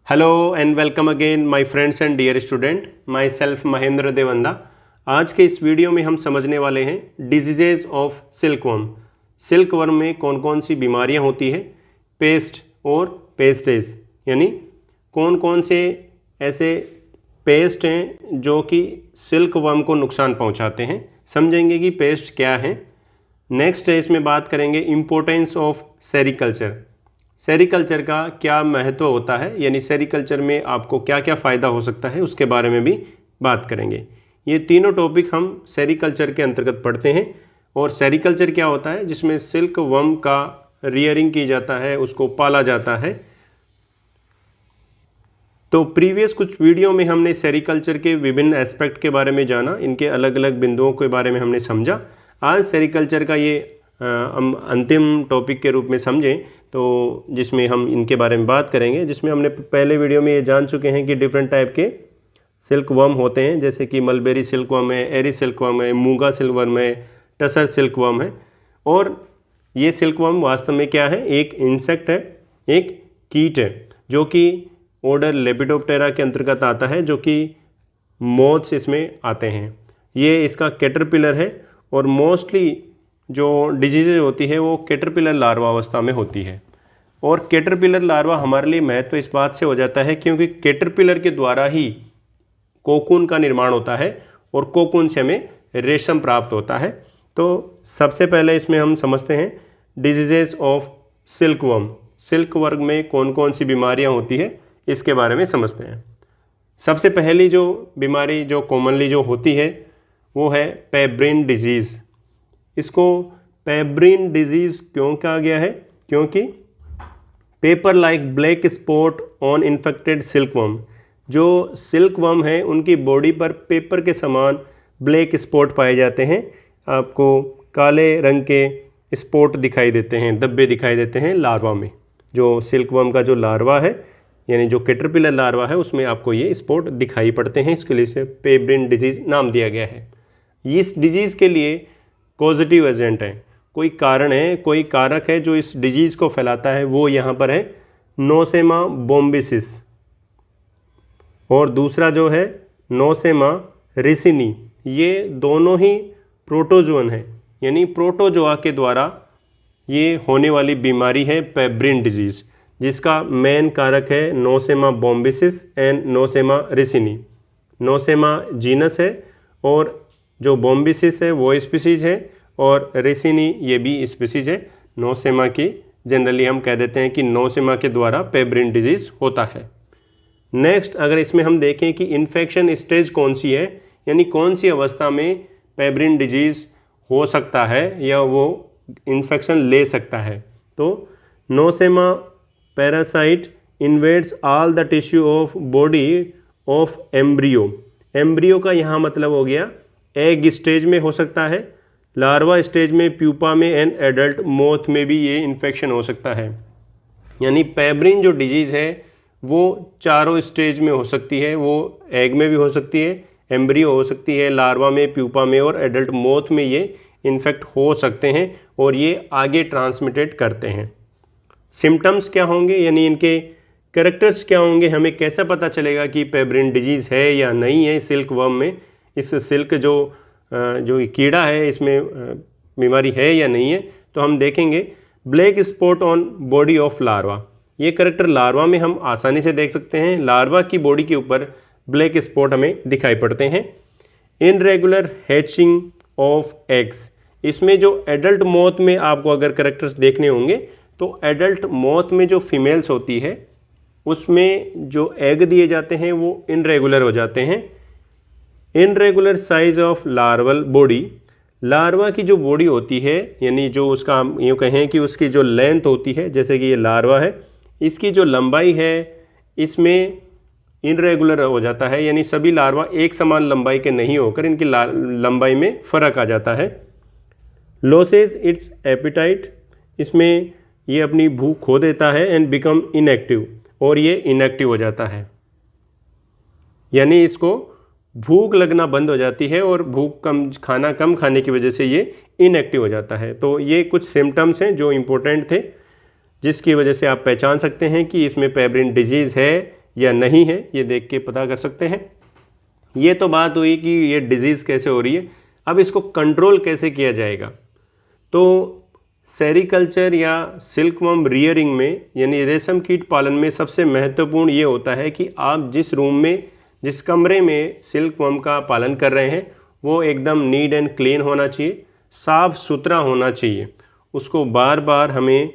Hello and welcome again my friends and dear student, my self Mahendra Devanda. आज के इस video में हम समझने वाले हैं डिजीजेज ऑफ सिल्कवर्म। सिल्कवर्म में कौन कौन सी बीमारियां होती हैं, पेस्ट और पेस्टेज, यानी कौन कौन से ऐसे पेस्ट हैं जो कि सिल्कवर्म को नुकसान पहुंचाते हैं। समझेंगे कि पेस्ट क्या है। नेक्स्ट है, इसमें बात करेंगे इम्पोर्टेंस ऑफ सेरीकल्चर। सेरीकल्चर का क्या महत्व होता है, यानी सेरीकल्चर में आपको क्या क्या फ़ायदा हो सकता है, उसके बारे में भी बात करेंगे। ये तीनों टॉपिक हम सेरीकल्चर के अंतर्गत पढ़ते हैं। और सेरीकल्चर क्या होता है, जिसमें सिल्क वर्म का रियरिंग की जाता है, उसको पाला जाता है। तो प्रीवियस कुछ वीडियो में हमने सेरीकल्चर के विभिन्न एस्पेक्ट के बारे में जाना, इनके अलग अलग बिंदुओं के बारे में हमने समझा। आज सेरीकल्चर का ये हम अंतिम टॉपिक के रूप में समझें, तो जिसमें हम इनके बारे में बात करेंगे, जिसमें हमने पहले वीडियो में ये जान चुके हैं कि डिफरेंट टाइप के सिल्क वर्म होते हैं, जैसे कि मलबेरी सिल्क वर्म है, एरी सिल्क वर्म है, मूंगा सिल्क वर्म है, टसर सिल्क वर्म है। और ये सिल्क वर्म वास्तव में क्या है, एक इंसेक्ट है, एक कीट है, जो कि ऑर्डर लेपिडोप्टेरा के अंतर्गत आता है, जो कि मोथ्स इसमें आते हैं। ये इसका कैटरपिलर है और मोस्टली जो डिजीज़ होती है वो कैटरपिलर लार्वा अवस्था में होती है। और कैटरपिलर लार्वा हमारे लिए महत्व इस बात से हो जाता है क्योंकि कैटरपिलर के द्वारा ही कोकून का निर्माण होता है और कोकून से हमें रेशम प्राप्त होता है। तो सबसे पहले इसमें हम समझते हैं डिजीजेस ऑफ सिल्कवर्म। सिल्कवर्म में कौन कौन सी बीमारियां होती है, इसके बारे में समझते हैं। सबसे पहली जो बीमारी जो कॉमनली जो होती है वो है पेब्रिन डिजीज़। इसको पेब्रिन डिजीज़ क्यों कहा गया है, क्योंकि paper like black spot on infected silkworm, जो सिल्कवर्म है उनकी बॉडी पर पेपर के समान ब्लैक स्पॉट पाए जाते हैं। आपको काले रंग के स्पॉट दिखाई देते हैं, धब्बे दिखाई देते हैं लार्वा में। जो सिल्कवर्म का जो लार्वा है, यानी जो कैटरपिलर लार्वा है, उसमें आपको ये स्पॉट दिखाई पड़ते हैं। इसके लिए इसे पेब्रिन डिजीज़ नाम दिया गया है। इस डिजीज़ के लिए पॉजिटिव एजेंट है, कोई कारण है, कोई कारक है जो इस डिजीज़ को फैलाता है, वो यहाँ पर है नोसेमा बोम्बिसिस। और दूसरा जो है नोसेमा रिसिनी। ये दोनों ही प्रोटोजोन है, यानी प्रोटोजोआ के द्वारा ये होने वाली बीमारी है पेब्रिन डिजीज़, जिसका मेन कारक है Nosema बोम्बिसिस and Nosema ricini. Nosema genus है और जो बोम्बिसिस है वो स्पीसीज है, और रेसिनी ये भी स्पीसीज है। नोसेमा की जनरली हम कह देते हैं कि नोसेमा के द्वारा पेब्रिन डिजीज़ होता है। नेक्स्ट, अगर इसमें हम देखें कि इन्फेक्शन स्टेज कौन सी है, यानी कौन सी अवस्था में पेब्रिन डिजीज़ हो सकता है या वो इन्फेक्शन ले सकता है, तो Nosema parasite invades all the tissue of body of embryo. Embryo का यहाँ मतलब हो गया एग स्टेज में हो सकता है, लार्वा स्टेज में, प्यूपा में एंड एडल्ट मोथ में भी ये इन्फेक्शन हो सकता है। यानी पेब्रिन जो डिजीज़ है वो चारों स्टेज में हो सकती है। वो एग में भी हो सकती है, एम्ब्रियो हो सकती है, लार्वा में, प्यूपा में और एडल्ट मोथ में ये इन्फेक्ट हो सकते हैं और ये आगे ट्रांसमिटेड करते हैं। सिम्टम्स क्या होंगे, यानी इनके कैरेक्टर्स क्या होंगे, हमें कैसे पता चलेगा कि पेब्रिन डिजीज़ है या नहीं है सिल्क वर्म में। इस सिल्क जो कीड़ा है, इसमें बीमारी है या नहीं है, तो हम देखेंगे black spot on body of larva. ये कैरेक्टर लार्वा में हम आसानी से देख सकते हैं। लार्वा की बॉडी के ऊपर ब्लैक स्पॉट हमें दिखाई पड़ते हैं। इनरेगुलर हैचिंग ऑफ एग्स, इसमें जो एडल्ट मोथ में आपको अगर कैरेक्टर्स देखने होंगे, तो एडल्ट मोथ में जो फीमेल्स होती है उसमें जो एग दिए जाते हैं वो इनरेगुलर हो जाते हैं। Irregular size of larval body, larva की जो बॉडी होती है, यानी जो उसका हम यूँ कहें कि उसकी जो लेंथ होती है, जैसे कि ये लार्वा है, इसकी जो लंबाई है इसमें इनरेगुलर हो जाता है। यानी सभी लार्वा एक समान लंबाई के नहीं होकर इनकी लंबाई में फ़र्क आ जाता है। लॉसेस इट्स एपिटाइट, इसमें ये अपनी भूख खो देता है एंड बिकम इनएक्टिव, और ये इनएक्टिव हो जाता है, यानी इसको भूख लगना बंद हो जाती है और खाना कम खाने की वजह से ये इनएक्टिव हो जाता है। तो ये कुछ सिम्टम्स हैं जो इम्पोर्टेंट थे, जिसकी वजह से आप पहचान सकते हैं कि इसमें पेब्रिन डिजीज़ है या नहीं है, ये देख के पता कर सकते हैं। ये तो बात हुई कि ये डिजीज़ कैसे हो रही है। अब इसको कंट्रोल कैसे किया जाएगा। तो सेरीकल्चर या सिल्कवर्म रियरिंग में यानी रेशम कीट पालन में सबसे महत्वपूर्ण ये होता है कि आप जिस रूम में, जिस कमरे में सिल्कवर्म का पालन कर रहे हैं वो एकदम नीट एंड क्लीन होना चाहिए, साफ़ सुथरा होना चाहिए। उसको बार बार हमें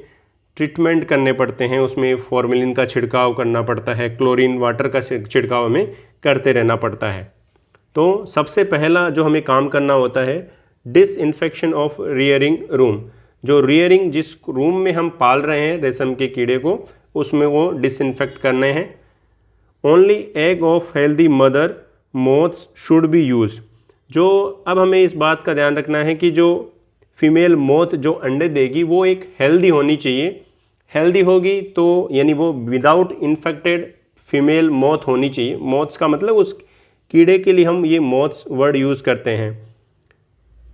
ट्रीटमेंट करने पड़ते हैं, उसमें फॉर्मेलिन का छिड़काव करना पड़ता है, क्लोरीन वाटर का छिड़काव हमें करते रहना पड़ता है। तो सबसे पहला जो हमें काम करना होता है डिसइंफेक्शन ऑफ रियरिंग रूम। जो रियरिंग जिस रूम में हम पाल रहे हैं रेशम के कीड़े को, उसमें वो डिसइंफेक्ट करने हैं। Only egg of healthy mother moths should be use. जो अब हमें इस बात का ध्यान रखना है कि जो फीमेल मोथ जो अंडे देगी वो एक हेल्दी होनी चाहिए। हेल्दी होगी तो यानी वो विदाउट इन्फेक्टेड फीमेल मोथ होनी चाहिए। मोथ्स का मतलब उस कीड़े के लिए हम ये मोथ्स वर्ड यूज़ करते हैं।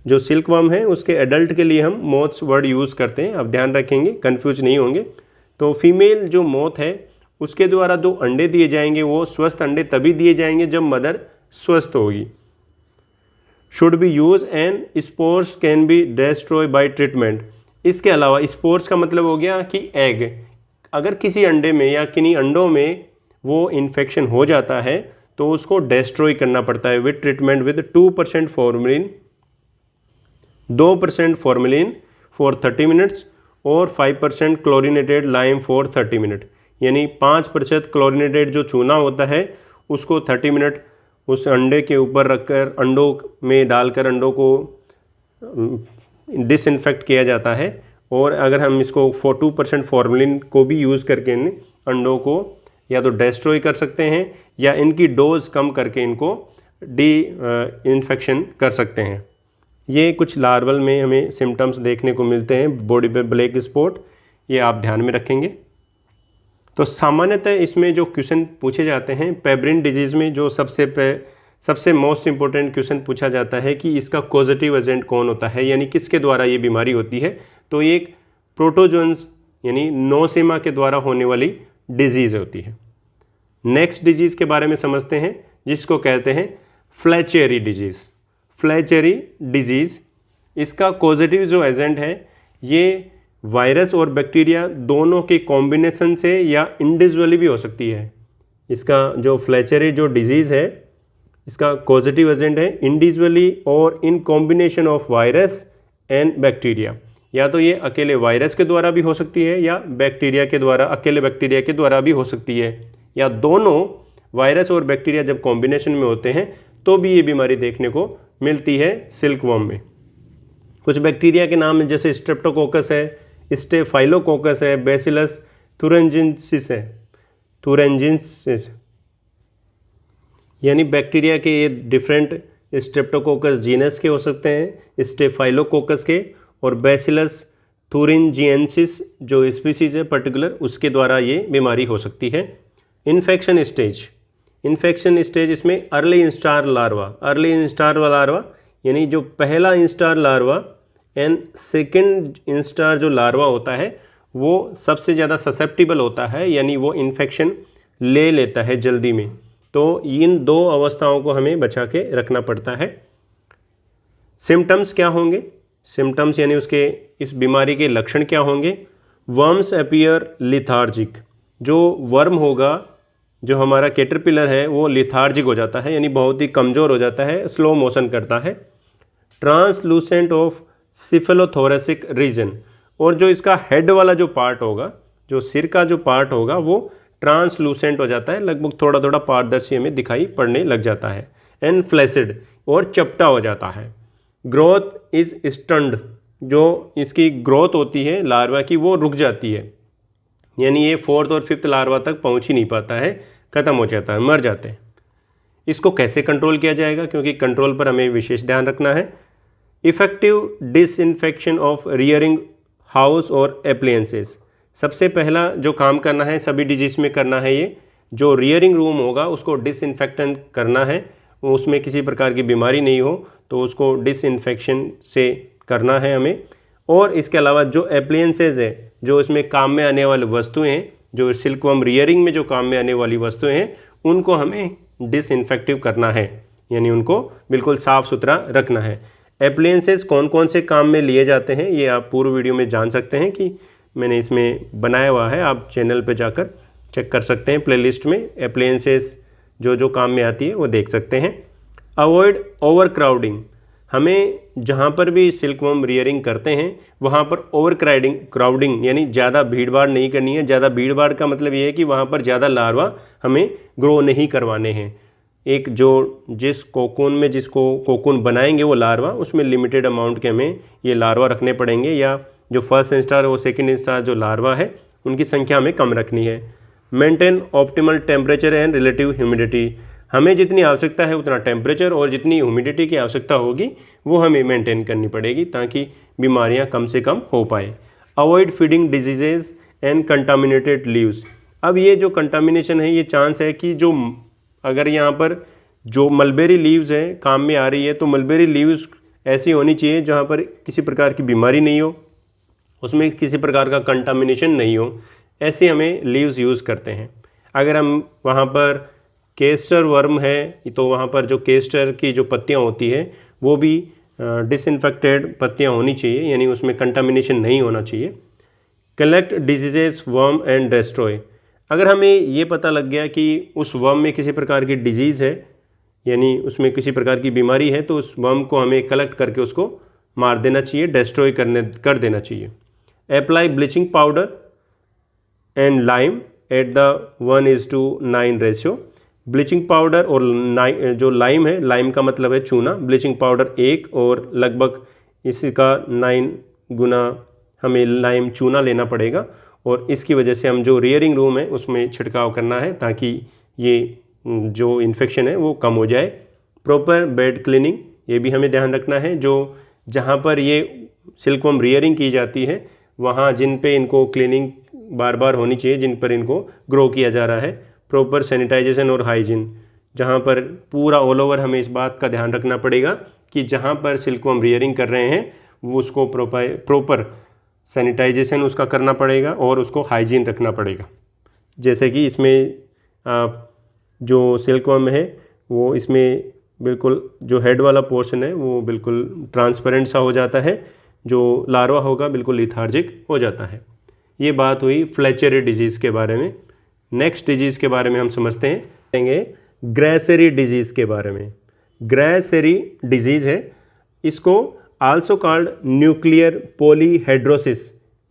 जो सिल्कवर्म है उसके एडल्ट के लिए हम मोथ्स वर्ड यूज़ करते हैं। आप ध्यान रखेंगे, कंफ्यूज नहीं होंगे। तो फीमेल जो मोथ है उसके द्वारा जो अंडे दिए जाएंगे वो स्वस्थ अंडे तभी दिए जाएंगे जब मदर स्वस्थ होगी। Should be use and spores can be destroy bye treatment. इसके अलावा स्पोर्स का मतलब हो गया कि एग, अगर किसी अंडे में या किन्हीं अंडों में वो इन्फेक्शन हो जाता है तो उसको डिस्ट्रॉय करना पड़ता है with treatment with 2% formalin, 2% formalin for 30 minutes और 5% क्लोरीनेटेड लाइम फॉर 30 मिनट। यानी 5% क्लोरीनेटेड जो चूना होता है उसको 30 मिनट उस अंडे के ऊपर रखकर अंडों में डालकर अंडों को डिसइंफेक्ट किया जाता है। और अगर हम इसको 2% फॉर्मेलिन को भी यूज़ करके अंडों को या तो डिस्ट्रॉय कर सकते हैं या इनकी डोज कम करके इनको इन्फेक्शन कर सकते हैं। ये कुछ लार्वल में हमें सिम्टम्स देखने को मिलते हैं, बॉडी पे ब्लैक स्पॉट, ये आप ध्यान में रखेंगे। तो सामान्यतः इसमें जो क्वेश्चन पूछे जाते हैं पेब्रिन डिजीज़ में, जो सबसे मोस्ट इम्पोर्टेंट क्वेश्चन पूछा जाता है कि इसका कॉजेटिव एजेंट कौन होता है, यानी किसके द्वारा ये बीमारी होती है। तो ये एक प्रोटोजोन्स यानी नोसेमा के द्वारा होने वाली डिजीज़ होती है। नेक्स्ट डिजीज़ के बारे में समझते हैं जिसको कहते हैं फ्लैचेरी डिजीज़। फ्लैचेरी डिजीज़, इसका कॉजेटिव जो एजेंट है ये वायरस और बैक्टीरिया दोनों के कॉम्बिनेशन से या इंडिविजुअली भी हो सकती है। इसका जो फ्लैचेरी जो डिजीज़ है इसका पॉजिटिव एजेंट है इंडिविजुअली और in combination of virus and bacteria. या तो ये अकेले वायरस के द्वारा भी हो सकती है या बैक्टीरिया के द्वारा, अकेले बैक्टीरिया के द्वारा भी हो सकती है, या दोनों वायरस और बैक्टीरिया जब कॉम्बिनेशन में होते हैं तो भी ये बीमारी देखने को मिलती है सिल्कवर्म में। कुछ बैक्टीरिया के नाम जैसे स्ट्रेप्टोकोकस है, स्टेफाइलोकोकस है, बैसिलस थुरिंजिनसिस है, थुरिंजिनसिस, यानी बैक्टीरिया के ये डिफरेंट स्ट्रेप्टोकोकस जीनस के हो सकते हैं, स्टेफाइलोकोकस के, और बैसिलस थुरिंजिएंसिस जो स्पीसीज है पर्टिकुलर उसके द्वारा ये बीमारी हो सकती है। इन्फेक्शन स्टेज, इन्फेक्शन स्टेज इसमें early instar larva, early instar larva यानी जो पहला instar larva and second instar जो लार्वा होता है वो सबसे ज़्यादा ससेप्टिबल होता है, यानी वो इन्फेक्शन ले लेता है जल्दी में। तो इन दो अवस्थाओं को हमें बचा के रखना पड़ता है। सिम्टम्स क्या होंगे, सिम्टम्स यानी उसके इस बीमारी के लक्षण क्या होंगे। वर्म्स अपीयर लिथार्जिक, जो वर्म होगा, जो हमारा कैटरपिलर है वो लिथार्जिक हो जाता है, यानी बहुत ही कमज़ोर हो जाता है, स्लो मोशन करता है। ट्रांसलूसेंट ऑफ सिफेलोथोरेसिक रीजन, और जो इसका हेड वाला जो पार्ट होगा, जो सिर का जो पार्ट होगा वो ट्रांसलूसेंट हो जाता है, लगभग थोड़ा थोड़ा पारदर्शी हमें दिखाई पड़ने लग जाता है। एंड फ्लैसिड, और चपटा हो जाता है। ग्रोथ इज स्टंड, जो इसकी ग्रोथ होती है लार्वा की वो रुक जाती है, यानी ये 4th और 5th लार्वा तक पहुंच ही नहीं पाता है, ख़त्म हो जाता है, मर जाते हैं। इसको कैसे कंट्रोल किया जाएगा, क्योंकि कंट्रोल पर हमें विशेष ध्यान रखना है। Effective disinfection of rearing house और एप्लायंसेस, सबसे पहला जो काम करना है सभी डिजीज़ में करना है, ये जो रियरिंग रूम होगा उसको डिसइंफेक्टेंट करना है, उसमें किसी प्रकार की बीमारी नहीं हो तो उसको डिसइंफेक्शन से करना है हमें। और इसके अलावा जो एप्लायंसेस है, जो इसमें काम में आने वाली वस्तुएं हैं, जो सिल्कवर्म रियरिंग में जो काम में आने वाली वस्तुएं हैं उनको हमें डिसइंफेक्टिव करना है, यानी उनको बिल्कुल साफ़ सुथरा रखना है। एप्लायंसेस कौन कौन से काम में लिए जाते हैं ये आप पूर्व वीडियो में जान सकते हैं कि मैंने इसमें बनाया हुआ है, आप चैनल पर जाकर चेक कर सकते हैं, प्लेलिस्ट में एप्लायंसेस जो जो काम में आती है वो देख सकते हैं। अवॉइड ओवर क्राउडिंग, हमें जहाँ पर भी सिल्कवर्म रियरिंग करते हैं वहाँ पर ओवर क्राउडिंग यानी ज़्यादा भीड़ भाड़ नहीं करनी है। ज़्यादा भीड़ भाड़ का मतलब ये है कि वहाँ पर ज़्यादा लार्वा हमें ग्रो नहीं करवाने हैं। एक जो जिस कोकून में जिसको कोकून बनाएंगे वो लार्वा, उसमें लिमिटेड अमाउंट के हमें ये लार्वा रखने पड़ेंगे, या जो फर्स्ट इंस्टार और सेकेंड इंस्टार जो लार्वा है उनकी संख्या हमें कम रखनी है। Maintain optimal temperature and relative humidity, हमें जितनी आवश्यकता है उतना टेम्परेचर और जितनी ह्यूमिडिटी की आवश्यकता होगी वो हमें मेंटेन करनी पड़ेगी ताकि बीमारियां कम से कम हो पाए। Avoid feeding diseases and contaminated leaves, अब ये जो कंटामिनेशन है ये चांस है कि जो अगर यहाँ पर जो मलबेरी लीव्स हैं काम में आ रही है तो मलबेरी लीव्स ऐसी होनी चाहिए जहाँ पर किसी प्रकार की बीमारी नहीं हो, उसमें किसी प्रकार का कंटामिनेशन नहीं हो, ऐसे हमें लीव्स यूज़ करते हैं। अगर हम वहाँ पर केस्टर वर्म है तो वहाँ पर जो केस्टर की जो पत्तियाँ होती है वो भी डिसइंफेक्टेड पत्तियाँ होनी चाहिए, यानी उसमें कंटामिनेशन नहीं होना चाहिए। Collect diseases worm and destroy, अगर हमें ये पता लग गया कि उस वर्म में किसी प्रकार की डिजीज़ है यानी उसमें किसी प्रकार की बीमारी है तो उस वर्म को हमें कलेक्ट करके उसको मार देना चाहिए, डिस्ट्रॉय कर देना चाहिए। Apply bleaching powder and lime at the 1:9 ratio, bleaching powder और जो लाइम है, लाइम का मतलब है चूना, ब्लीचिंग पाउडर 1 और लगभग इसी का 9 गुना हमें लाइम चूना लेना पड़ेगा और इसकी वजह से हम जो रियरिंग रूम है उसमें छिड़काव करना है ताकि ये जो इन्फेक्शन है वो कम हो जाए। प्रॉपर बेड क्लीनिंग, ये भी हमें ध्यान रखना है, जो जहाँ पर ये सिल्कवर्म रियरिंग की जाती है वहाँ जिन पे इनको क्लीनिंग बार बार होनी चाहिए, जिन पर इनको ग्रो किया जा रहा है। प्रॉपर सैनिटाइजेशन और हाइजीन, जहाँ पर पूरा ऑल ओवर हमें इस बात का ध्यान रखना पड़ेगा कि जहाँ पर सिल्कवर्म रियरिंग कर रहे हैं वो उसको प्रॉपर सैनिटाइजेशन उसका करना पड़ेगा और उसको हाइजीन रखना पड़ेगा। जैसे कि इसमें जो सिल्कवर्म है वो इसमें बिल्कुल जो हेड वाला पोर्शन है वो बिल्कुल ट्रांसपेरेंट सा हो जाता है, जो लार्वा होगा बिल्कुल लिथार्जिक हो जाता है। ये बात हुई फ्लेचेरी डिजीज़ के बारे में। नेक्स्ट डिजीज़ के बारे में हम समझते हैं ग्रेसेरी डिजीज़ के बारे में। ग्रेसेरी डिजीज़ है, इसको आल्सो कॉल्ड न्यूक्लियर पॉलीहेड्रोसिस,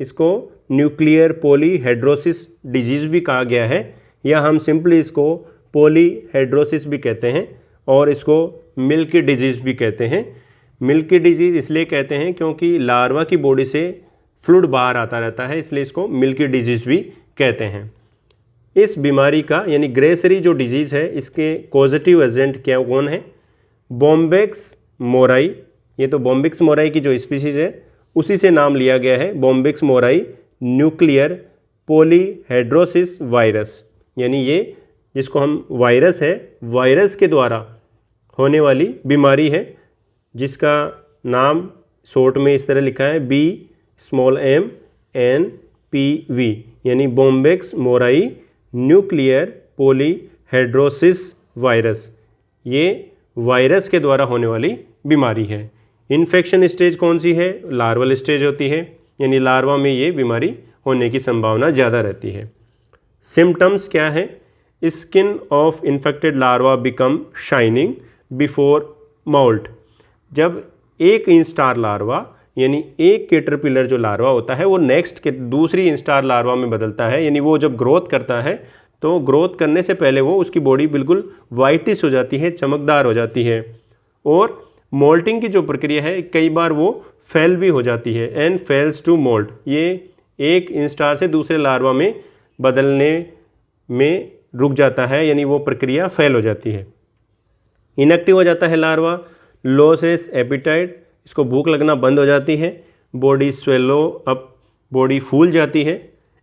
इसको न्यूक्लियर पॉलीहेड्रोसिस डिजीज़ भी कहा गया है, या हम सिंपली इसको पॉलीहेड्रोसिस भी कहते हैं और इसको मिल्की डिजीज़ भी कहते हैं। मिल्की डिजीज़ इसलिए कहते हैं क्योंकि लार्वा की बॉडी से फ्लूइड बाहर आता रहता है, इसलिए इसको मिल्की डिजीज़ भी कहते हैं। इस बीमारी का यानी ग्रेसेरी जो डिजीज़ है इसके कॉजेटिव एजेंट क्या कौन है? बॉम्बिक्स मोराई, ये तो बॉम्बिक्स मोराई की जो स्पीसीज़ है उसी से नाम लिया गया है, Bombyx mori nuclear polyhedrosis virus, यानी ये जिसको हम वायरस है, वायरस के द्वारा होने वाली बीमारी है जिसका नाम शॉर्ट में इस तरह लिखा है BMNPV, यानी Bombyx mori nuclear polyhedrosis virus. ये वायरस के द्वारा होने वाली बीमारी है। इन्फेक्शन स्टेज कौन सी है? लार्वल स्टेज होती है, यानी लार्वा में ये बीमारी होने की संभावना ज़्यादा रहती है। सिम्टम्स क्या है? Skin of infected larva become shining before moult, जब एक इंस्टार लार्वा यानी एक कैटरपिलर जो लार्वा होता है वो नेक्स्ट के दूसरी इंस्टार लार्वा में बदलता है, यानी वो जब ग्रोथ करता है तो ग्रोथ करने से पहले वो उसकी बॉडी बिल्कुल वाइटिश हो जाती है, चमकदार हो जाती है, और मोल्टिंग की जो प्रक्रिया है कई बार वो फेल भी हो जाती है, एंड फेल्स टू मोल्ट, ये एक इंस्टार से दूसरे लार्वा में बदलने में रुक जाता है, यानी वो प्रक्रिया फेल हो जाती है। इनएक्टिव हो जाता है लार्वा, लॉसेस एपिटाइट, इसको भूख लगना बंद हो जाती है, बॉडी स्वेलो अप, बॉडी फूल जाती है,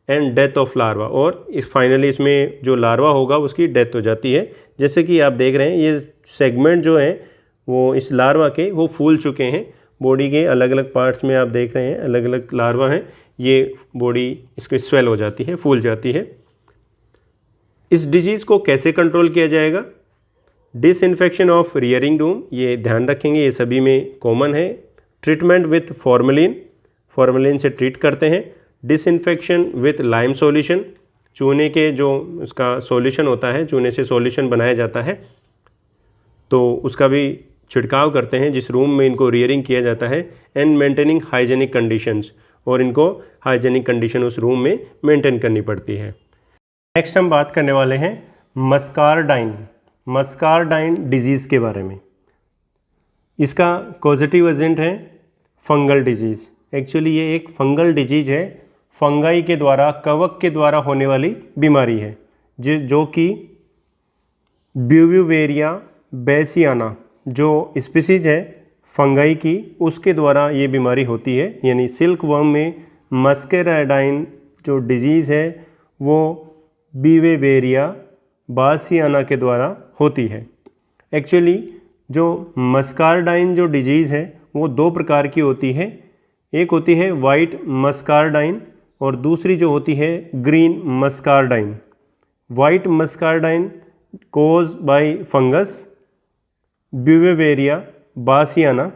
एंड डेथ ऑफ लार्वा, और इस फाइनली इसमें जो लार्वा होगा उसकी डेथ हो जाती है। जैसे कि आप देख रहे हैं ये सेगमेंट जो है वो इस लार्वा के वो फूल चुके हैं, बॉडी के अलग अलग पार्ट्स में आप देख रहे हैं अलग अलग लार्वा हैं, ये बॉडी इसकी स्वेल हो जाती है, फूल जाती है, इस डिजीज़ को कैसे कंट्रोल किया जाएगा? डिसइंफेक्शन ऑफ रियरिंग रूम, ये ध्यान रखेंगे, ये सभी में कॉमन है। ट्रीटमेंट विथ फॉर्मेलिन, फॉर्मेलिन से ट्रीट करते हैं। डिसइंफेक्शन विथ लाइम सॉल्यूशन, चूने के जो उसका सॉल्यूशन होता है, चूने से सॉल्यूशन बनाया जाता है तो उसका भी छिड़काव करते हैं जिस रूम में इनको रियरिंग किया जाता है। एंड मेंटेनिंग हाइजेनिक कंडीशंस, और इनको हाइजेनिक कंडीशन उस रूम में मेंटेन करनी पड़ती है। नेक्स्ट हम बात करने वाले हैं मस्कारडाइन डिजीज़ के बारे में। इसका कॉजेटिव एजेंट है फंगल डिजीज़। एक्चुअली ये एक फंगल डिजीज़ है, फंगाई के द्वारा, कवक के द्वारा होने वाली बीमारी है जो कि ब्यूवेरिया बेसियाना जो स्पीसीज है फंगाई की, उसके द्वारा ये बीमारी होती है। यानी सिल्क वर्म में मस्कारडाइन जो डिजीज़ है वो ब्यूवेरिया बेसियाना के द्वारा होती है। एक्चुअली जो मस्कारडाइन जो डिजीज़ है वो दो प्रकार की होती है। एक होती है वाइट मस्कारडाइन और दूसरी जो होती है green muscardine. White muscardine cause by fungus Beauveria bassiana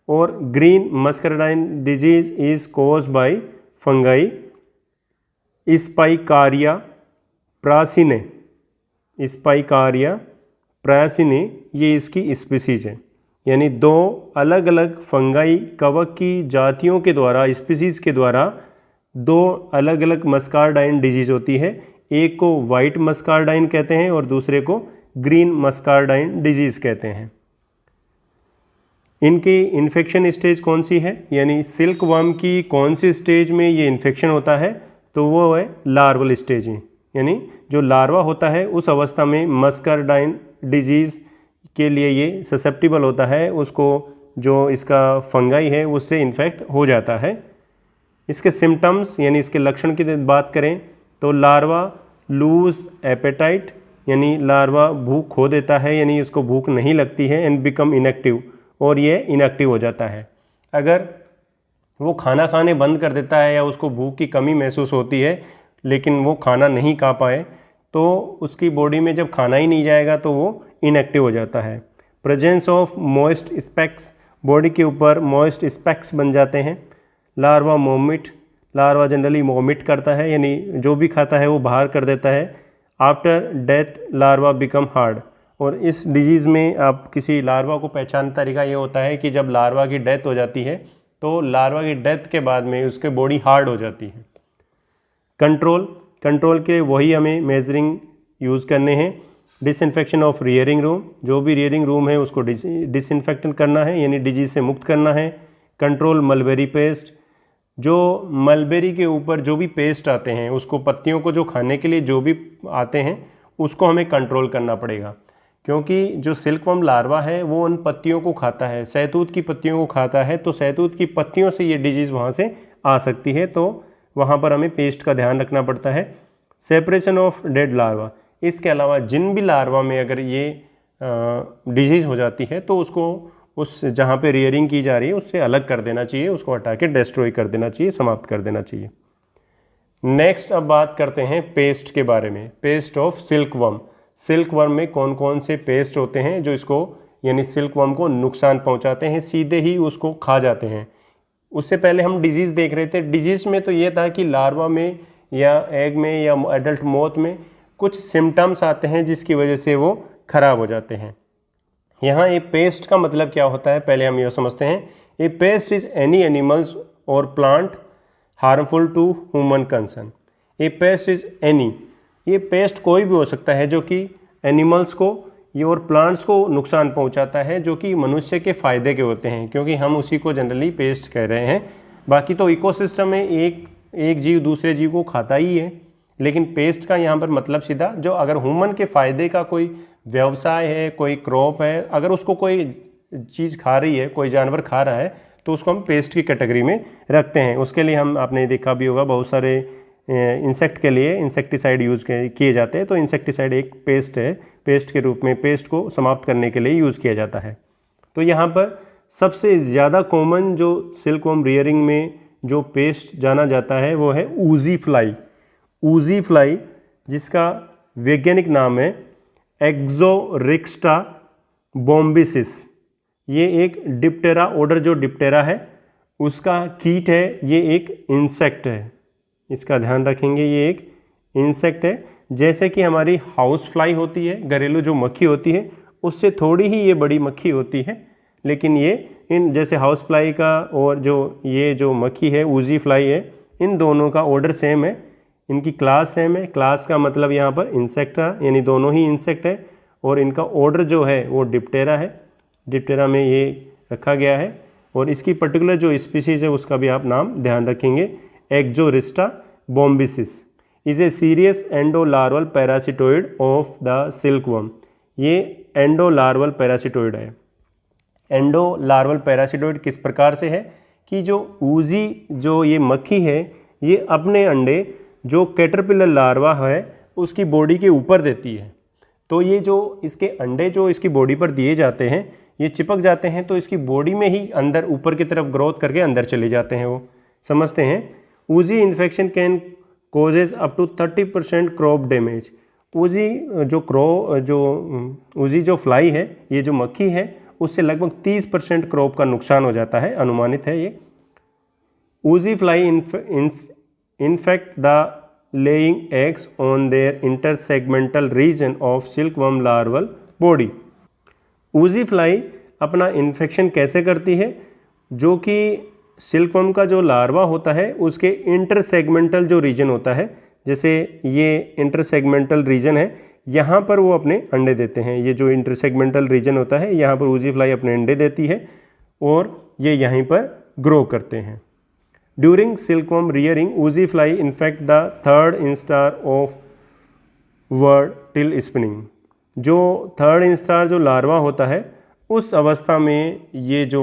और green muscardine disease is cause by fungi Spicaria prasina. ये इसकी स्पीसीज़ है। यानी दो अलग अलग फंगाई कवक की जातियों के द्वारा, स्पीसीज़ के द्वारा दो अलग अलग मस्कारडाइन डिजीज़ होती है। एक को वाइट मस्कारडाइन कहते हैं और दूसरे को ग्रीन मस्कारडाइन डिजीज़ कहते हैं। इनकी इन्फेक्शन स्टेज कौन सी है, यानी सिल्क वर्म की कौन सी स्टेज में ये इन्फेक्शन होता है, तो वो है लार्वल स्टेज में। यानी जो लार्वा होता है उस अवस्था में मस्कारडाइन डिजीज़ के लिए ये ससेप्टिबल होता है, उसको जो इसका फंगाई है उससे इन्फेक्ट हो जाता है। इसके सिम्टम्स यानी इसके लक्षण की बात करें तो लार्वा लूज एपेटाइट, यानी लार्वा भूख खो देता है, यानी इसको भूख नहीं लगती है। एंड बिकम इनएक्टिव, और ये इनएक्टिव हो जाता है। अगर वो खाना खाने बंद कर देता है या उसको भूख की कमी महसूस होती है लेकिन वो खाना नहीं खा पाए तो उसकी बॉडी में जब खाना ही नहीं जाएगा तो वो इनएक्टिव हो जाता है। Presence of moist specs, body के ऊपर मॉइस्ट स्पेक्स बन जाते हैं। Larva vomit, larva generally vomit करता है, यानी जो भी खाता है वो बाहर कर देता है। After death larva become hard, और इस डिजीज़ में आप किसी लार्वा को पहचानने तरीका ये होता है कि जब लार्वा की डेथ हो जाती है तो लार्वा की डेथ के बाद में उसके बॉडी हार्ड हो जाती है। कंट्रोल के वही हमें मेजरिंग यूज़ करने हैं। डिसइंफेक्शन ऑफ रियरिंग रूम, जो भी रियरिंग रूम है उसको डिसइंफेक्टेंट करना है, यानी डिजीज़ से मुक्त करना है। कंट्रोल मलबेरी पेस्ट, जो मलबेरी के ऊपर जो भी पेस्ट आते हैं उसको, पत्तियों को जो खाने के लिए जो भी आते हैं उसको हमें कंट्रोल करना पड़ेगा, क्योंकि जो सिल्कवर्म लार्वा है वो उन पत्तियों को खाता है, सहतूत की पत्तियों को खाता है, तो सहतूत की पत्तियों से ये डिजीज़ वहाँ से आ सकती है, तो वहाँ पर हमें पेस्ट का ध्यान रखना पड़ता है। सेपरेशन ऑफ डेड लार्वा, इसके अलावा जिन भी लार्वा में अगर ये डिजीज़ हो जाती है तो उसको उस जहाँ पे रियरिंग की जा रही है उससे अलग कर देना चाहिए, उसको हटा के डिस्ट्रॉय कर देना चाहिए, समाप्त कर देना चाहिए। नेक्स्ट अब बात करते हैं पेस्ट के बारे में। पेस्ट ऑफ सिल्कवर्म, सिल्कवर्म में कौन कौन से पेस्ट होते हैं जो इसको यानी सिल्कवर्म को नुकसान पहुंचाते हैं, सीधे ही उसको खा जाते हैं। उससे पहले हम डिजीज़ देख रहे थे। डिजीज़ में तो ये था कि लार्वा में या एग में या एडल्ट मोथ में कुछ सिम्टम्स आते हैं जिसकी वजह से वो खराब हो जाते हैं। यहाँ ए पेस्ट का मतलब क्या होता है पहले हम ये समझते हैं। A pest is any animals और plant harmful to human concern. A pest is any, ये पेस्ट कोई भी हो सकता है जो कि एनिमल्स को ये और प्लांट्स को नुकसान पहुंचाता है, जो कि मनुष्य के फ़ायदे के होते हैं, क्योंकि हम उसी को जनरली पेस्ट कह रहे हैं। बाकी तो इकोसिस्टम में एक जीव दूसरे जीव को खाता ही है, लेकिन पेस्ट का यहाँ पर मतलब सीधा जो अगर ह्यूमन के फ़ायदे का कोई व्यवसाय है, कोई क्रॉप है, अगर उसको कोई चीज़ खा रही है, कोई जानवर खा रहा है, तो उसको हम पेस्ट की कैटेगरी में रखते हैं। उसके लिए हम आपने देखा भी होगा बहुत सारे इंसेक्ट के लिए इंसेक्टिसाइड यूज़ किए जाते हैं, तो इंसेक्टिसाइड एक पेस्ट है, पेस्ट के रूप में पेस्ट को समाप्त करने के लिए यूज़ किया जाता है। तो यहाँ पर सबसे ज़्यादा कॉमन जो सिल्कवर्म रियरिंग में जो पेस्ट जाना जाता है वो है ऊजी फ्लाई। ऊजी फ्लाई जिसका वैज्ञानिक नाम है एक्सोरिक्स्टा बोम्बिसिस। ये एक डिप्टेरा, ऑर्डर जो डिप्टेरा है उसका कीट है, ये एक इंसेक्ट है, इसका ध्यान रखेंगे, ये एक इंसेक्ट है। जैसे कि हमारी हाउस फ्लाई होती है, घरेलू जो मक्खी होती है, उससे थोड़ी ही ये बड़ी मक्खी होती है, लेकिन ये इन जैसे हाउस फ्लाई का और जो ये जो मक्खी है ऊजी फ्लाई है, इन दोनों का ऑर्डर सेम है, इनकी क्लास सेम है। क्लास का मतलब यहाँ पर इंसेक्ट है, यानी दोनों ही इंसेक्ट है, और इनका ऑर्डर जो है वो डिप्टेरा है, डिप्टेरा में ये रखा गया है। और इसकी पर्टिकुलर जो स्पीसीज है उसका भी आप नाम ध्यान रखेंगे, Exorista bombycis is a serious endolarval parasitoid of the silkworm. ये एंडोलार्वल पैरासिटोइड है। एंडोलार्वल पैरासिटोइड किस प्रकार से है कि जो ऊजी जो ये मक्खी है, ये अपने अंडे जो कैटरपिलर लार्वा है उसकी बॉडी के ऊपर देती है। तो ये जो इसके अंडे जो इसकी बॉडी पर दिए जाते हैं, ये चिपक जाते हैं, तो इसकी बॉडी में ही अंदर ऊपर की तरफ ग्रोथ करके अंदर चले जाते हैं। वो समझते हैं uzi infection can causes up to 30% crop damage. Uzi जो फ्लाई है, ये जो मक्खी है, उससे लगभग 30% क्रॉप का नुकसान हो जाता है, अनुमानित है ये। Uzi fly infect the laying eggs on their intersegmental region of silkworm larval body. Uzi fly अपना इन्फेक्शन कैसे करती है, जो कि सिल्कवर्म का जो लार्वा होता है उसके इंटरसेगमेंटल जो रीजन होता है, जैसे ये इंटरसेगमेंटल रीजन है, यहाँ पर वो अपने अंडे देते हैं। ये जो इंटरसेगमेंटल रीजन होता है, यहाँ पर ऊजी फ्लाई अपने अंडे देती है और ये यहीं पर ग्रो करते हैं। During silkworm rearing uzi fly infect the third instar of worm till spinning. जो थर्ड इंस्टार जो लार्वा होता है, उस अवस्था में ये जो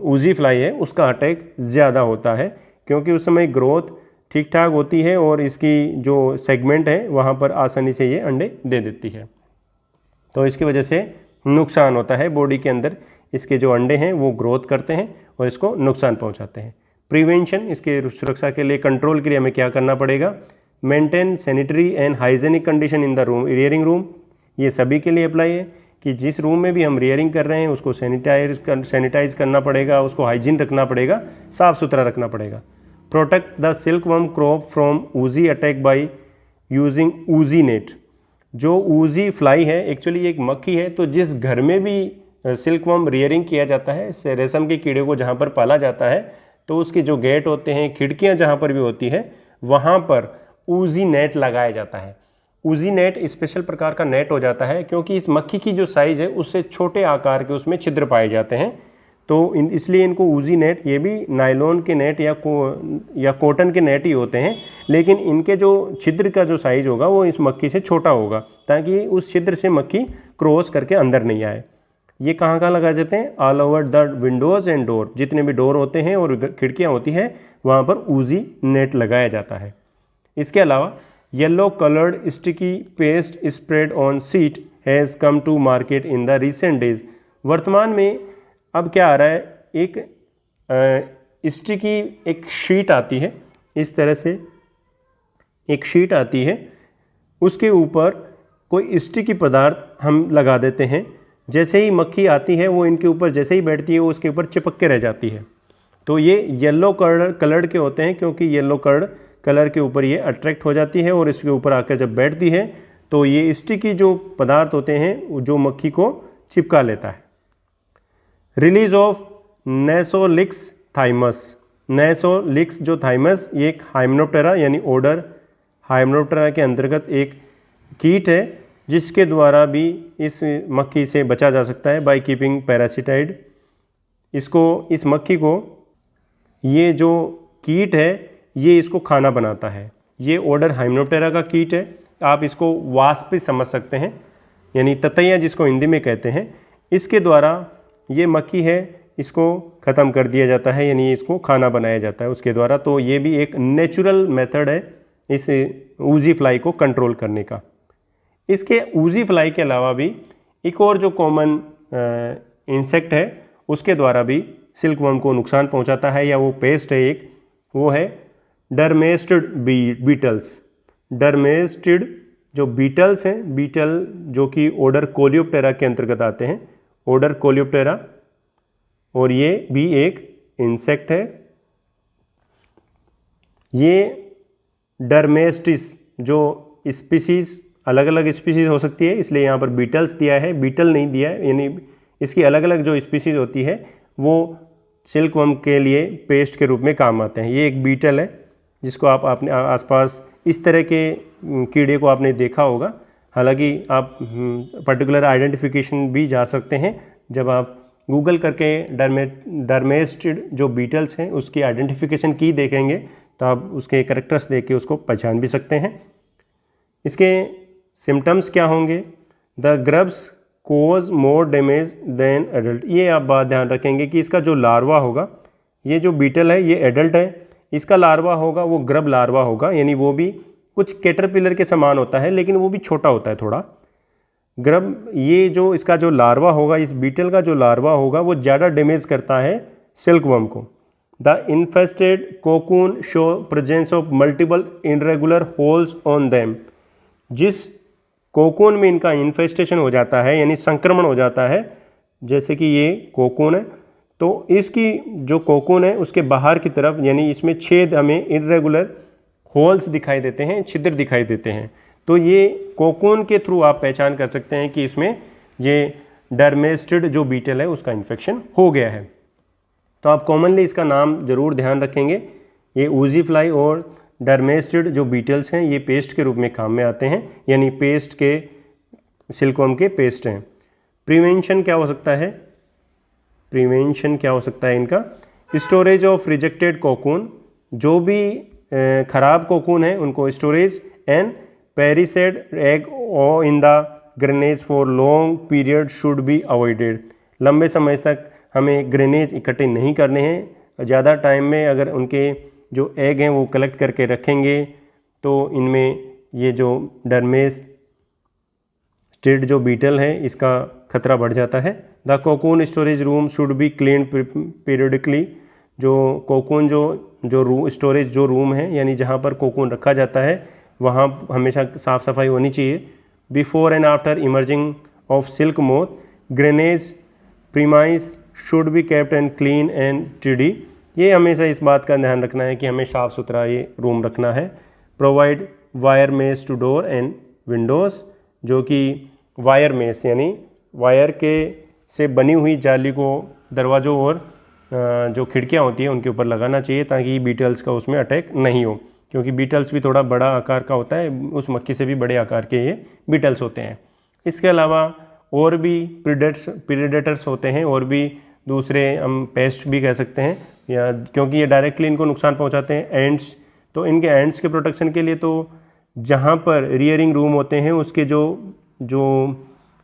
ऊजी फ्लाई है उसका अटैक ज़्यादा होता है, क्योंकि उस समय ग्रोथ ठीक ठाक होती है और इसकी जो सेगमेंट है वहाँ पर आसानी से ये अंडे दे देती है। तो इसकी वजह से नुकसान होता है, बॉडी के अंदर इसके जो अंडे हैं वो ग्रोथ करते हैं और इसको नुकसान पहुँचाते हैं। प्रिवेंशन, इसके सुरक्षा के लिए, कंट्रोल के लिए हमें क्या करना पड़ेगा, maintain sanitary and hygienic condition in the room, rearing room. ये सभी के लिए अप्लाई है कि जिस रूम में भी हम रियरिंग कर रहे हैं उसको सैनिटाइज करना पड़ेगा, उसको हाइजीन रखना पड़ेगा, साफ़ सुथरा रखना पड़ेगा। Protect the silkworm crop from uzi attack by using uzi net. जो ऊजी फ्लाई है एक्चुअली एक मक्खी है, तो जिस घर में भी सिल्कवर्म रियरिंग किया जाता है, रेशम के कीड़े को जहाँ पर पाला जाता है, तो उसके जो गेट होते हैं, खिड़कियाँ जहाँ पर भी होती है, वहाँ पर ऊजी नेट लगाया जाता है। ऊजी नेट स्पेशल प्रकार का नेट हो जाता है, क्योंकि इस मक्खी की जो साइज़ है उससे छोटे आकार के उसमें छिद्र पाए जाते हैं, तो इसलिए इनको ऊजी नेट, ये भी नायलॉन के नेट या कॉटन के नेट ही होते हैं, लेकिन इनके जो छिद्र का जो साइज़ होगा वो इस मक्खी से छोटा होगा, ताकि उस छिद्र से मक्खी क्रॉस करके अंदर नहीं आए। ये कहाँ लगा जाते हैं, all over the Windows and door, जितने भी डोर होते हैं और खिड़कियाँ होती हैं वहाँ पर ऊजी नेट लगाया जाता है। इसके अलावा yellow coloured sticky paste spread on sheet has come to market in the recent days. वर्तमान में अब क्या आ रहा है, एक स्टिकी एक शीट आती है, इस तरह से एक शीट आती है, उसके ऊपर कोई स्टिकी पदार्थ हम लगा देते हैं। जैसे ही मक्खी आती है वो इनके ऊपर जैसे ही बैठती है वो उसके ऊपर चिपक के रह जाती है। तो ये येलो कलर्ड के होते हैं, क्योंकि येलो कलर के ऊपर ये अट्रैक्ट हो जाती है और इसके ऊपर आकर जब बैठती है तो ये स्टिकी जो पदार्थ होते हैं जो मक्खी को चिपका लेता है। Release of Nesolynx thymus. Nesolynx जो थाइमस, ये एक हाइमेनोप्टेरा यानी ऑर्डर हाइमेनोप्टेरा के अंतर्गत एक कीट है, जिसके द्वारा भी इस मक्खी से बचा जा सकता है बाय कीपिंग पैरासिटाइड। इस मक्खी को ये जो कीट है ये इसको खाना बनाता है। ये ऑर्डर हाइमेनोप्टेरा का कीट है। आप इसको वास्प भी समझ सकते हैं, यानी ततैया जिसको हिंदी में कहते हैं। इसके द्वारा ये मक्खी है, इसको ख़त्म कर दिया जाता है, यानी इसको खाना बनाया जाता है उसके द्वारा। तो ये भी एक नेचुरल मेथड है इस ऊजी फ्लाई को कंट्रोल करने का। इसके ऊजी फ्लाई के अलावा भी एक और जो कॉमन इंसेक्ट है उसके द्वारा भी सिल्कवर्म को नुकसान पहुंचाता है, या वो पेस्ट है एक, वो है डर्मेस्टिड बीटल्स। डर्मेस्टिड जो बीटल्स हैं, बीटल जो कि ऑर्डर कोलियोप्टेरा के अंतर्गत आते हैं, ऑर्डर कोलियोप्टेरा, और ये भी एक इंसेक्ट है। ये डर्मेस्टिस जो स्पीसीज़ अलग अलग स्पीसीज़ हो सकती है, इसलिए यहाँ पर बीटल्स दिया है, बीटल नहीं दिया है, यानी इसकी अलग अलग जो स्पीसीज़ होती है वो सिल्कवर्म के लिए पेस्ट के रूप में काम आते हैं। ये एक बीटल है जिसको आप अपने आसपास इस तरह के कीड़े को आपने देखा होगा। हालांकि आप पर्टिकुलर आइडेंटिफिकेशन भी जा सकते हैं, जब आप गूगल करके डर्मेस्टिड जो बीटल्स हैं उसकी आइडेंटिफिकेशन की देखेंगे तो आप उसके कैरेक्टर्स देख के उसको पहचान भी सकते हैं। इसके सिम्टम्स क्या होंगे? The grubs cause more damage than adult. ये आप बात ध्यान रखेंगे कि इसका जो लार्वा होगा, ये जो बीटल है ये एडल्ट है, इसका लार्वा होगा वो ग्रब लार्वा होगा, यानी वो भी कुछ कैटरपिलर के समान होता है लेकिन वो भी छोटा होता है थोड़ा। ग्रब, ये जो इसका जो लार्वा होगा, इस बीटल का जो लार्वा होगा वो ज़्यादा डैमेज करता है सिल्कवर्म को। The infested cocoon show presence of multiple irregular holes on them. जिस कोकून में इनका इन्फेस्टेशन हो जाता है यानी संक्रमण हो जाता है, जैसे कि ये कोकून है, तो इसकी जो कोकून है उसके बाहर की तरफ यानी इसमें छेद, हमें इरेगुलर होल्स दिखाई देते हैं, छिद्र दिखाई देते हैं। तो ये कोकून के थ्रू आप पहचान कर सकते हैं कि इसमें ये डर्मेस्टिड जो बीटल है उसका इन्फेक्शन हो गया है। तो आप कॉमनली इसका नाम ज़रूर ध्यान रखेंगे। ये ऊजी फ्लाई और डर्मेस्टिड जो बीटल्स हैं ये पेस्ट के रूप में काम में आते हैं, यानी पेस्ट के, सिल्कवर्म के पेस्ट हैं। प्रिवेंशन क्या हो सकता है? प्रिवेंशन क्या हो सकता है इनका? स्टोरेज ऑफ रिजेक्टेड कोकून, जो भी खराब कोकून है उनको स्टोरेज, एंड पेरिसेड एग और in the Greenwich for long period should be avoided. लंबे समय तक हमें ग्रेनेज इकट्ठे नहीं करने हैं। ज़्यादा टाइम में अगर उनके जो एग हैं वो कलेक्ट करके रखेंगे तो इनमें ये जो डर्मेस्टिड जो बीटल है इसका खतरा बढ़ जाता है। The cocoon storage room should be clean periodically. जो कोकून जो स्टोरेज जो रूम है यानी जहाँ पर कोकून रखा जाता है वहाँ हमेशा साफ़ सफाई होनी चाहिए। Before and after emerging of silk moth, Greenwich premise should be kept and clean and टिडी। ये हमेशा इस बात का ध्यान रखना है कि हमें साफ़ सुथरा ये रूम रखना है। Provide wire mesh to door and windows, जो कि वायर मेस यानी वायर के से बनी हुई जाली को दरवाज़ों और जो खिड़कियाँ होती हैं उनके ऊपर लगाना चाहिए ताकि बीटल्स का उसमें अटैक नहीं हो, क्योंकि बीटल्स भी थोड़ा बड़ा आकार का होता है, उस मक्खी से भी बड़े आकार के ये बीटल्स होते हैं। इसके अलावा और भी प्रीडेटर्स होते हैं, और भी दूसरे हम पेस्ट भी कह सकते हैं, या क्योंकि ये डायरेक्टली इनको नुकसान पहुंचाते हैं। एंड्स, तो इनके एंड्स के प्रोटेक्शन के लिए तो जहाँ पर रियरिंग रूम होते हैं उसके जो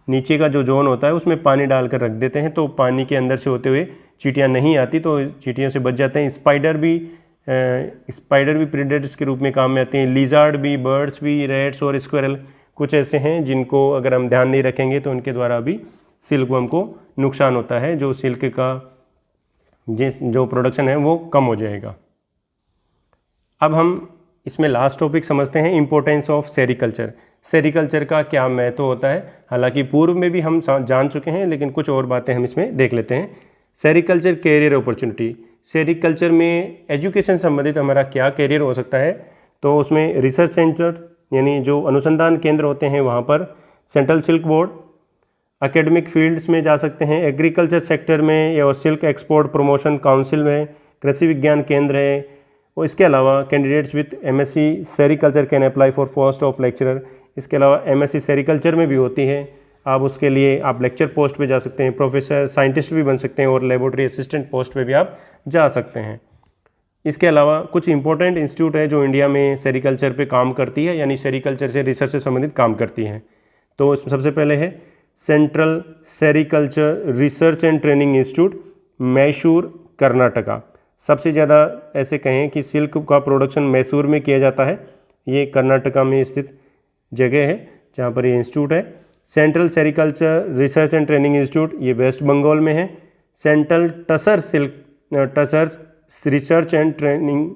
नीचे का जो जोन होता है उसमें पानी डालकर रख देते हैं, तो पानी के अंदर से होते हुए चींटियाँ नहीं आती, तो चींटियों से बच जाते हैं। स्पाइडर भी प्रीडेटर्स के रूप में काम में आते हैं। लिजार्ड भी, बर्ड्स भी, रैट्स और स्क्विरल कुछ ऐसे हैं जिनको अगर हम ध्यान नहीं रखेंगे तो उनके द्वारा भी सिल्कवर्म को नुकसान होता है, जो सिल्क का जो प्रोडक्शन है वो कम हो जाएगा। अब हम इसमें लास्ट टॉपिक समझते हैं, इम्पोर्टेंस ऑफ सेरीकल्चर। सेरीकल्चर का क्या महत्व होता है, हालांकि पूर्व में भी हम जान चुके हैं, लेकिन कुछ और बातें हम इसमें देख लेते हैं। सेरीकल्चर कैरियर अपॉर्चुनिटी, सेरीकल्चर में एजुकेशन संबंधित हमारा क्या कैरियर हो सकता है, तो उसमें रिसर्च सेंटर यानी जो अनुसंधान केंद्र होते हैं वहाँ पर, central silk board, academic fields में जा सकते हैं, एग्रीकल्चर सेक्टर में या सिल्क एक्सपोर्ट प्रमोशन काउंसिल में, कृषि विज्ञान केंद्र है। और इसके अलावा candidates with MSc sericulture can apply for post of lecturer. इसके अलावा एमएससी सेरीकल्चर में भी होती है, आप उसके लिए आप लेक्चर पोस्ट पे जा सकते हैं, प्रोफेसर साइंटिस्ट भी बन सकते हैं, और लेबोरेटरी असिस्टेंट पोस्ट पे भी आप जा सकते हैं। इसके अलावा कुछ इंपॉर्टेंट इंस्टीट्यूट है जो इंडिया में सेरीकल्चर पे काम करती है, यानी सेरीकल्चर से रिसर्च से संबंधित काम करती हैं। तो सबसे पहले है central sericulture research and training institute, Mysore, Karnataka. सबसे ज़्यादा ऐसे कहें कि सिल्क का प्रोडक्शन मैसूर में किया जाता है, ये कर्नाटका में स्थित जगह है जहाँ पर ये इंस्टीट्यूट है। Central sericulture research and training institute, ये वेस्ट बंगाल में है। Central tussar research and training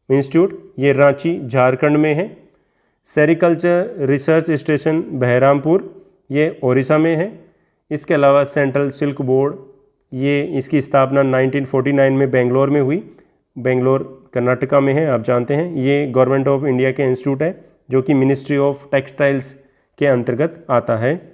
institute, ये रांची, झारखंड में है। सेरिकल्चर रिसर्च स्टेशन बहरामपुर, ये ओडिशा में है। इसके अलावा सेंट्रल सिल्क बोर्ड, ये इसकी स्थापना 1949 में बेंगलोर में हुई। बेंगलोर कर्नाटका में है, आप जानते हैं। ये गवर्नमेंट ऑफ इंडिया के इंस्टीट्यूट है जो कि मिनिस्ट्री ऑफ टेक्सटाइल्स के अंतर्गत आता है।